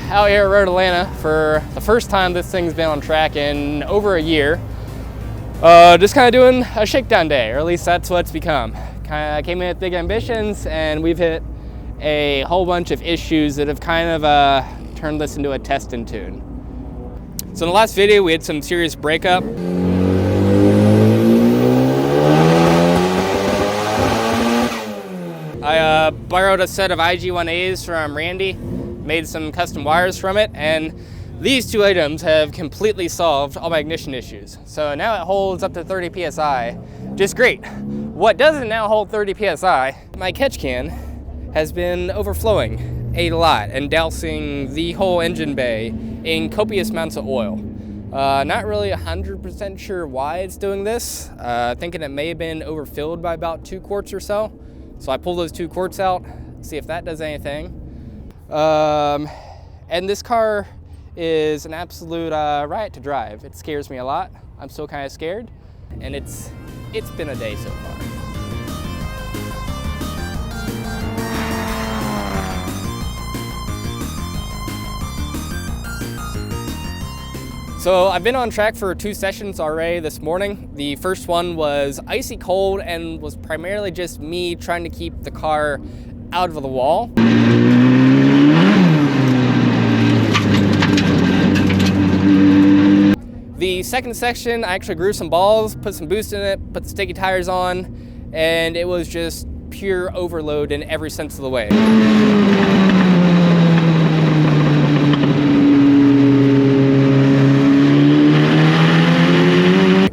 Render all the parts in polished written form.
out here at Road Atlanta for the first time this thing's been on track in over a year. Just kind of doing a shakedown day, or at least that's what it's become. Kind of came in with big ambitions, and we've hit a whole bunch of issues that have kind of turned this into a test and tune. So in the last video, we had some serious breakup. I borrowed a set of IG-1As from Randy, made some custom wires from it, and these two items have completely solved all my ignition issues. So now it holds up to 30 PSI, just great. What doesn't now hold 30 PSI, my catch can has been overflowing a lot and dousing the whole engine bay in copious amounts of oil. Not really 100% sure why it's doing this, thinking it may have been overfilled by about 2 quarts or so. So I pull those 2 quarts out, see if that does anything. And this car is an absolute riot to drive. It scares me a lot. I'm still kind of scared, and it's been a day so far. So I've been on track for 2 sessions already this morning. The first one was icy cold and was primarily just me trying to keep the car out of the wall. The second section, I actually grew some balls, put some boost in it, put the sticky tires on, and it was just pure overload in every sense of the way.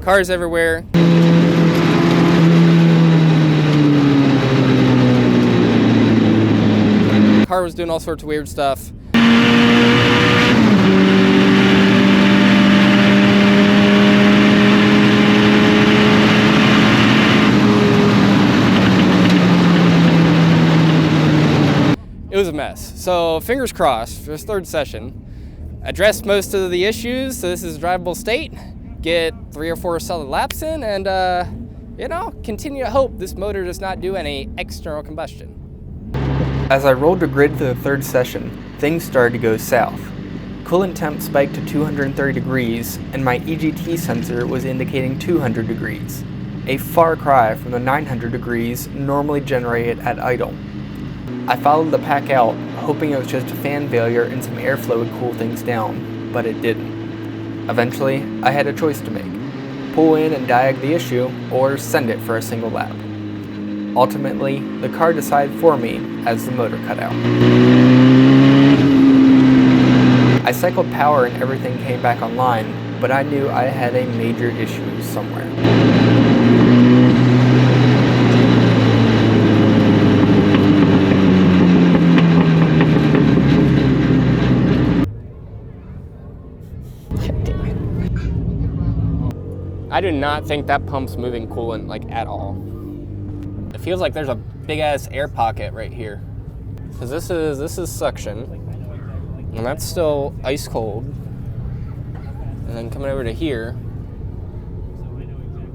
Cars everywhere. Car was doing all sorts of weird stuff. It was a mess. So fingers crossed for this 3rd session. Addressed most of the issues, so this is a drivable state. Get 3 or 4 solid laps in, and you know, continue to hope this motor does not do any external combustion. As I rolled the grid for the 3rd session, things started to go south. Coolant temp spiked to 230 degrees, and my EGT sensor was indicating 200 degrees, a far cry from the 900 degrees normally generated at idle. I followed the pack out, hoping it was just a fan failure and some airflow would cool things down, but it didn't. Eventually, I had a choice to make: pull in and diag the issue, or send it for a single lap. Ultimately, the car decided for me as the motor cut out. I cycled power and everything came back online, but I knew I had a major issue somewhere. I do not think that pump's moving coolant like at all. It feels like there's a big ass air pocket right here. Cause this is suction, and that's still ice cold. And then coming over to here,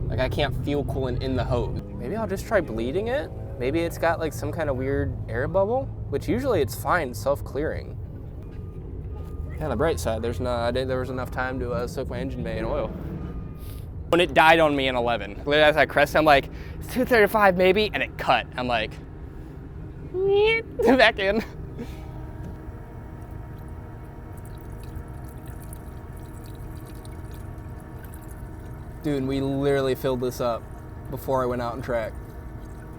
like I can't feel coolant in the hose. Maybe I'll just try bleeding it. Maybe it's got like some kind of weird air bubble, which usually it's fine, self-clearing. Yeah, on the bright side, there was enough time to soak my engine bay in oil. When it died on me in 11, literally as I crested, I'm like, it's 235 maybe, and it cut. I'm like, back in. Dude, we literally filled this up before I went out on track.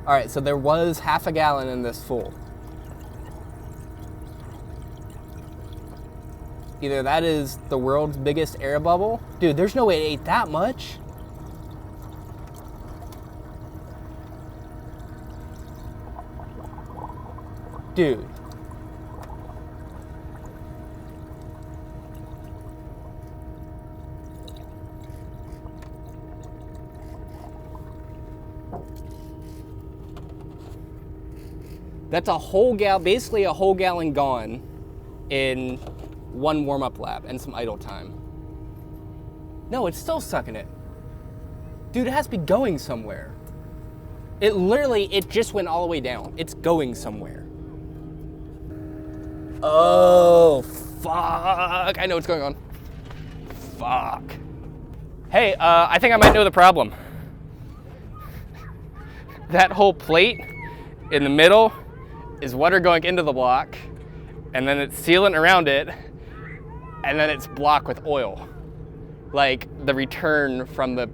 All right, so there was half a gallon in this full. Either that is the world's biggest air bubble. Dude, there's no way it ate that much. Dude. That's a whole basically a whole gallon gone in 1 warm-up lap and some idle time. No, it's still sucking it. Dude, it has to be going somewhere. It just went all the way down. It's going somewhere. Oh, fuck. Fuck, I know what's going on. Fuck. Hey, I think I might know the problem. That whole plate in the middle is water going into the block, and then it's sealant around it, and then it's blocked with oil. Like the return from the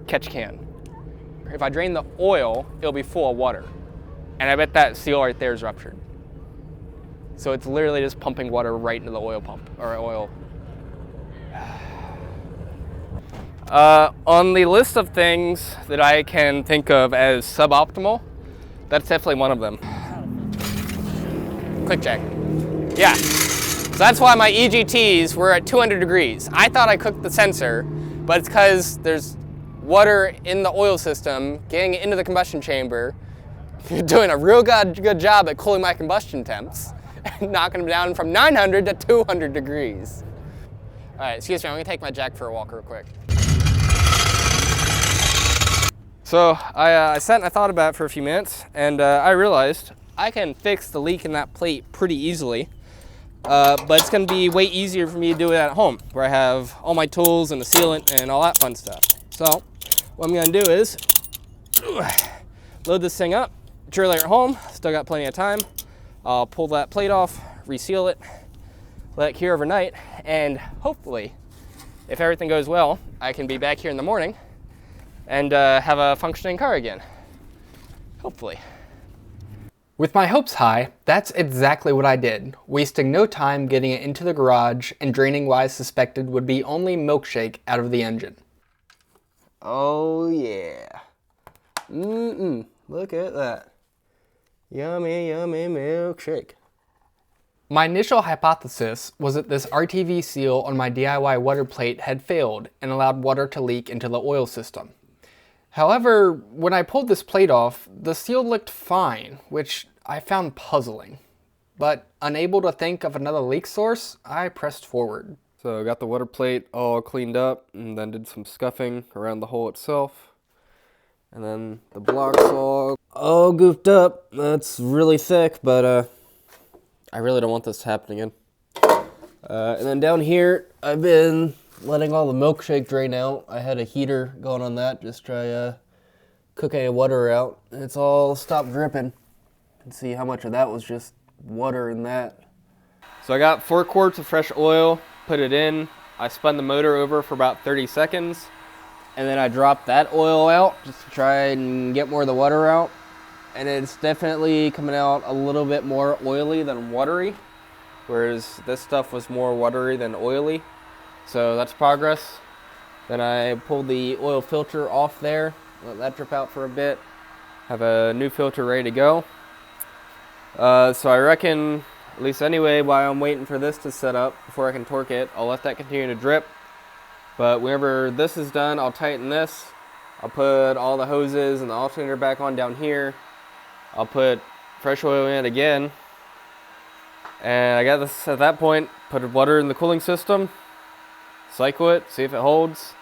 catch can. If I drain the oil, it'll be full of water. And I bet that seal right there is ruptured. So it's literally just pumping water right into the oil pump, or oil. On the list of things that I can think of as suboptimal, that's definitely one of them. Quick check. Yeah. So that's why my EGTs were at 200 degrees. I thought I cooked the sensor, but it's because there's water in the oil system getting into the combustion chamber. You're doing a real good job at cooling my combustion temps and knocking them down from 900 to 200 degrees. All right, excuse me, I'm gonna take my jack for a walk real quick. So I sat and I thought about it for a few minutes, and I realized I can fix the leak in that plate pretty easily, but it's gonna be way easier for me to do it at home, where I have all my tools and the sealant and all that fun stuff. So what I'm gonna do is load this thing up, trailer at home, still got plenty of time. I'll pull that plate off, reseal it, let it cure overnight, and hopefully, if everything goes well, I can be back here in the morning and have a functioning car again. Hopefully. With my hopes high, that's exactly what I did, wasting no time getting it into the garage and draining what I suspected would be only milkshake out of the engine. Oh yeah. Look at that. Yummy, yummy milkshake. My initial hypothesis was that this RTV seal on my DIY water plate had failed and allowed water to leak into the oil system. However, when I pulled this plate off, the seal looked fine, which I found puzzling. But unable to think of another leak source, I pressed forward. So I got the water plate all cleaned up and then did some scuffing around the hole itself. And then the block's all goofed up. That's really thick, but I really don't want this to happen again. And then down here, I've been letting all the milkshake drain out. I had a heater going on that, just try cook any water out. And it's all stopped dripping. You can see how much of that was just water in that. So I got 4 quarts of fresh oil, put it in. I spun the motor over for about 30 seconds. And then I dropped that oil out just to try and get more of the water out. And it's definitely coming out a little bit more oily than watery, whereas this stuff was more watery than oily. So that's progress. Then I pulled the oil filter off there, let that drip out for a bit. Have a new filter ready to go. So I reckon, at least anyway, while I'm waiting for this to set up before I can torque it, I'll let that continue to drip. But whenever this is done, I'll tighten this. I'll put all the hoses and the alternator back on down here. I'll put fresh oil in it again. And I got this at that point, put water in the cooling system, cycle it, see if it holds.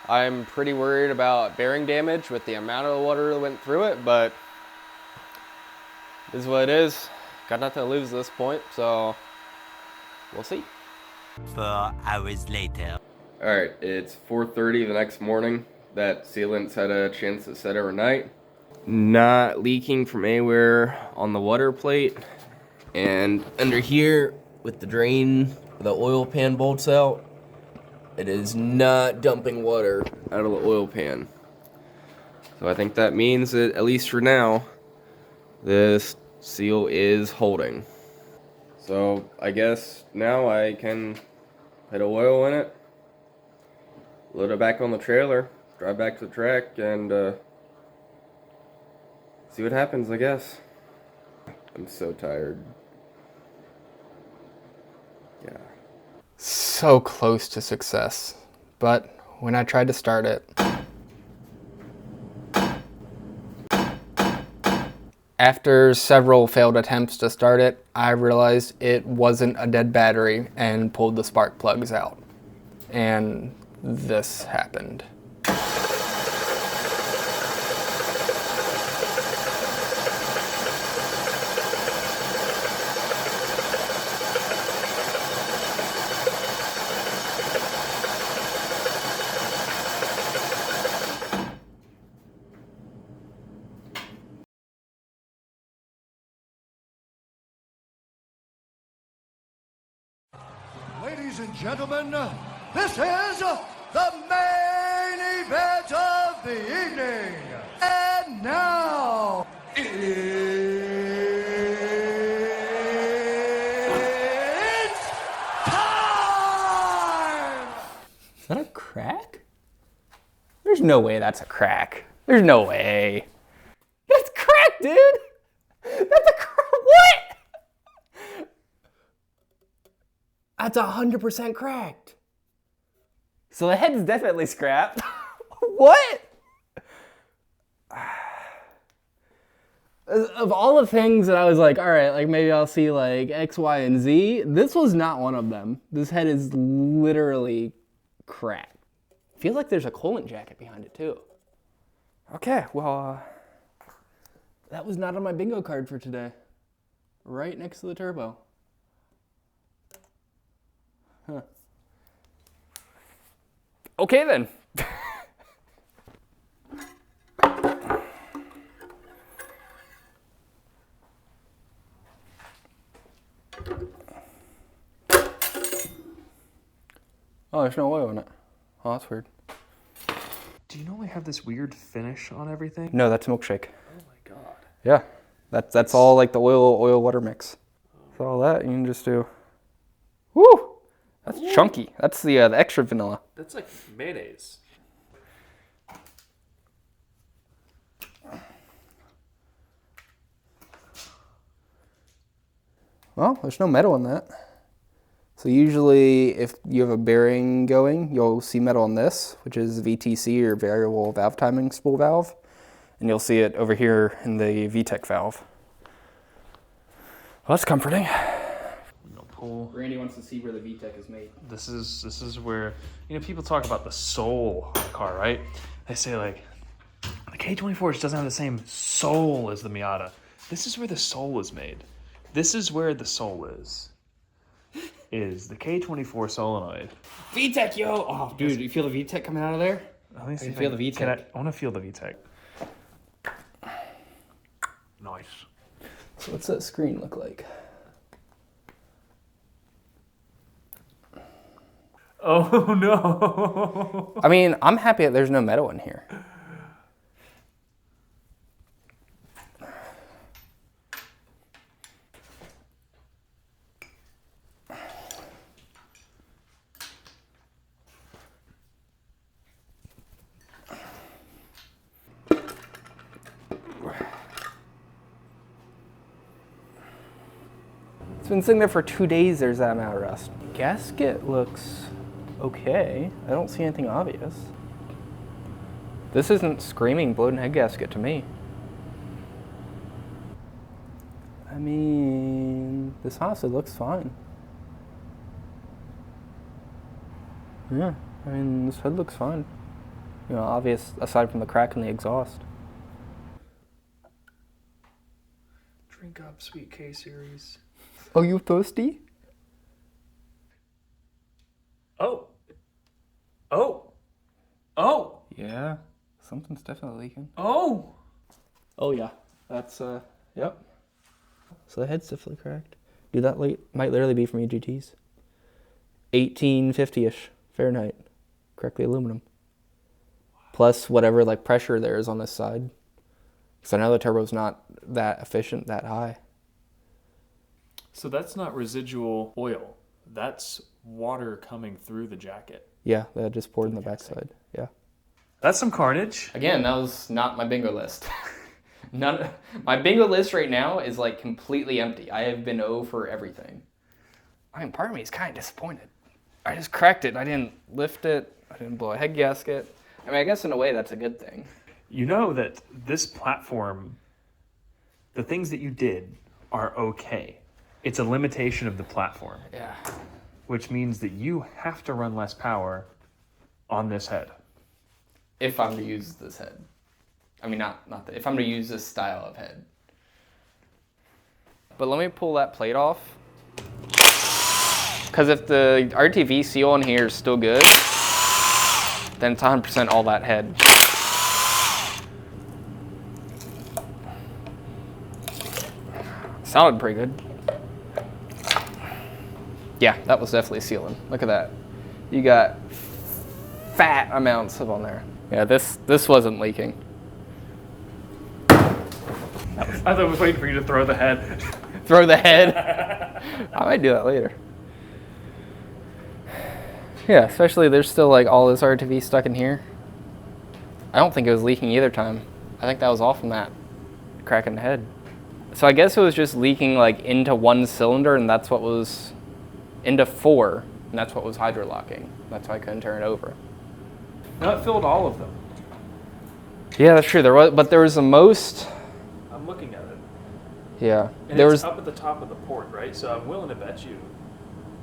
I'm pretty worried about bearing damage with the amount of water that went through it, but this is what it is. Got nothing to lose at this point, so we'll see. 4 hours later. Alright, it's 4:30 the next morning. That sealant's had a chance to set overnight. Not leaking from anywhere on the water plate. And under here, with the drain, the oil pan bolts out, it is not dumping water out of the oil pan. So I think that means that, at least for now, this seal is holding. So I guess now I can put oil in it, load it back on the trailer, drive back to the track, and see what happens, I guess. I'm so tired. Yeah. So close to success, but when I tried to start it, after several failed attempts to start it, I realized it wasn't a dead battery and pulled the spark plugs out. And this happened. Ladies and gentlemen, this is the main event of the evening. And now, it's time! Is that a crack? There's no way that's a crack. There's no way. That's cracked, dude! That's a crack. What? That's 100% cracked. So the head's definitely scrapped. What? Of all the things that I was like, all right, like maybe I'll see like X, Y, and Z, this was not one of them. This head is literally cracked. Feels like there's a coolant jacket behind it too. Okay, well, that was not on my bingo card for today. Right next to the turbo. Huh. Okay then. Oh, there's no oil in it. Oh, that's weird. Do you normally have this weird finish on everything? No, that's milkshake. Oh my god. Yeah, that's all like the oil water mix. So all that you can just do. Woo! That's chunky. That's the extra vanilla. That's like mayonnaise. Well, there's no metal in that. So usually if you have a bearing going, you'll see metal on this, which is VTC or variable valve timing spool valve. And you'll see it over here in the VTEC valve. Well, that's comforting. Pull. Randy wants to see where the VTEC is made. This is where, you know, people talk about the soul of the car, right? They say like, the K24 just doesn't have the same soul as the Miata. This is where the soul is made. This is where the soul is the K24 solenoid. VTEC, yo! Oh, dude, you feel the VTEC coming out of there? Let me see. I can feel the VTEC. I want to feel the VTEC. Nice. So what's that screen look like? Oh no! I mean, I'm happy that there's no metal in here. It's been sitting there for 2 days, there's that amount of rust. Gasket looks okay. I don't see anything obvious. This isn't screaming blown head gasket to me. I mean, this honestly looks fine. Yeah, I mean, this head looks fine. You know, obvious aside from the crack in the exhaust. Drink up, sweet K series. Oh, you thirsty? Oh. Oh. Oh. Yeah, something's definitely leaking. Oh. Oh yeah, that's yep. So the head's definitely cracked. Dude, that might literally be from EGTs. 1850-ish Fahrenheit. Crack the aluminum. Plus whatever like pressure there is on this side. Because I know the turbo's not that efficient, that high. So that's not residual oil. That's water coming through the jacket. Yeah, that just poured in the backside. Yeah. That's some carnage. Again, that was not my bingo list. My bingo list right now is like completely empty. I have been O for everything. I mean, part of me is kind of disappointed. I just cracked it. I didn't lift it. I didn't blow a head gasket. I mean, I guess in a way that's a good thing. You know that this platform, the things that you did are okay. It's a limitation of the platform. Yeah. Which means that you have to run less power on this head. If I'm to use this head. I mean, if I'm to use this style of head. But let me pull that plate off. Because if the RTV seal in here is still good, then it's 100% all that head. Sounded pretty good. Yeah, that was definitely sealing. Look at that. You got fat amounts of on there. Yeah, this wasn't leaking. I thought I was waiting for you to throw the head. Throw the head. I might do that later. Yeah, especially there's still like all this RTV stuck in here. I don't think it was leaking either time. I think that was all from that crack in the head. So I guess it was just leaking like into one cylinder, and that's what was into 4, and that's what was hydrolocking. That's why I couldn't turn it over. No, it filled all of them. Yeah, that's true. There was the most. I'm looking at it. Yeah, And there it's was. up at the top of the port, right? So I'm willing to bet you,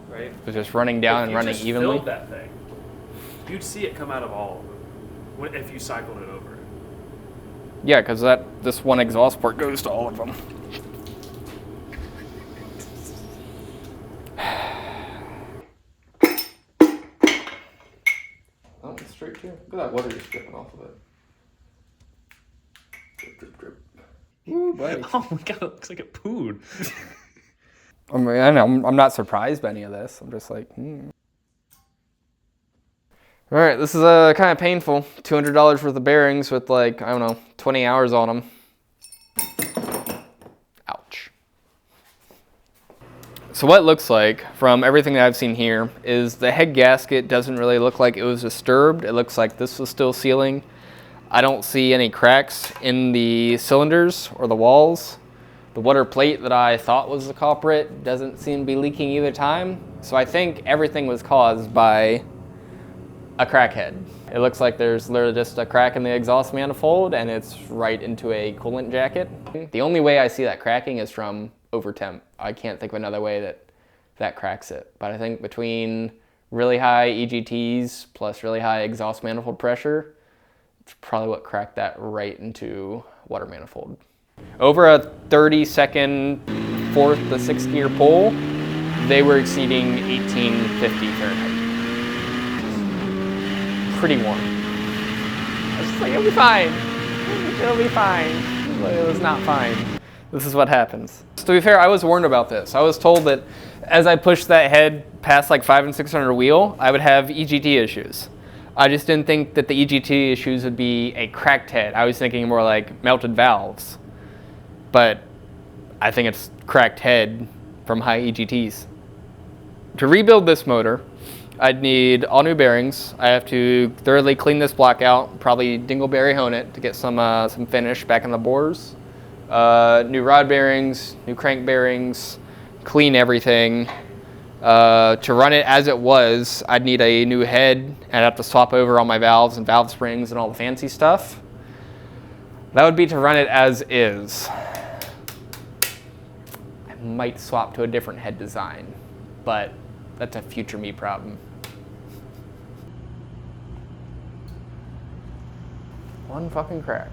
right? It was just running down and running evenly. If you just filled that thing, you'd see it come out of all of them if you cycled it over. Yeah, because this one exhaust port goes to all of them. Oh, it's straight too. Look at that water just dripping off of it. Drip, drip, drip. Ooh, buddy. Oh my god, it looks like it pooed. I mean, I know, I'm not surprised by any of this. I'm just like, All right, this is kind of painful. $200 worth of bearings with like, I don't know, 20 hours on them. Ouch. So what it looks like from everything that I've seen here is the head gasket doesn't really look like it was disturbed. It looks like this was still sealing. I don't see any cracks in the cylinders or the walls. The water plate that I thought was the culprit doesn't seem to be leaking either time. So I think everything was caused by a crack head. It looks like there's literally just a crack in the exhaust manifold and it's right into a coolant jacket. The only way I see that cracking is from over temp. I can't think of another way that cracks it. But I think between really high EGTs plus really high exhaust manifold pressure, it's probably what cracked that right into water manifold. Over a 30-second 4th to 6th gear pull, they were exceeding 1850 Fahrenheit. Pretty warm. I was just like, it'll be fine. It'll be fine. But it was not fine. This is what happens. So to be fair, I was warned about this. I was told that as I pushed that head past like 500 and 600 wheel, I would have EGT issues. I just didn't think that the EGT issues would be a cracked head. I was thinking more like melted valves. But I think it's cracked head from high EGTs. To rebuild this motor, I'd need all new bearings. I have to thoroughly clean this block out, probably dingleberry hone it to get some finish back in the bores. New rod bearings, new crank bearings, clean everything. To run it as it was, I'd need a new head, and I'd have to swap over all my valves and valve springs and all the fancy stuff. That would be to run it as is. I might swap to a different head design, but that's a future me problem. One fucking crack.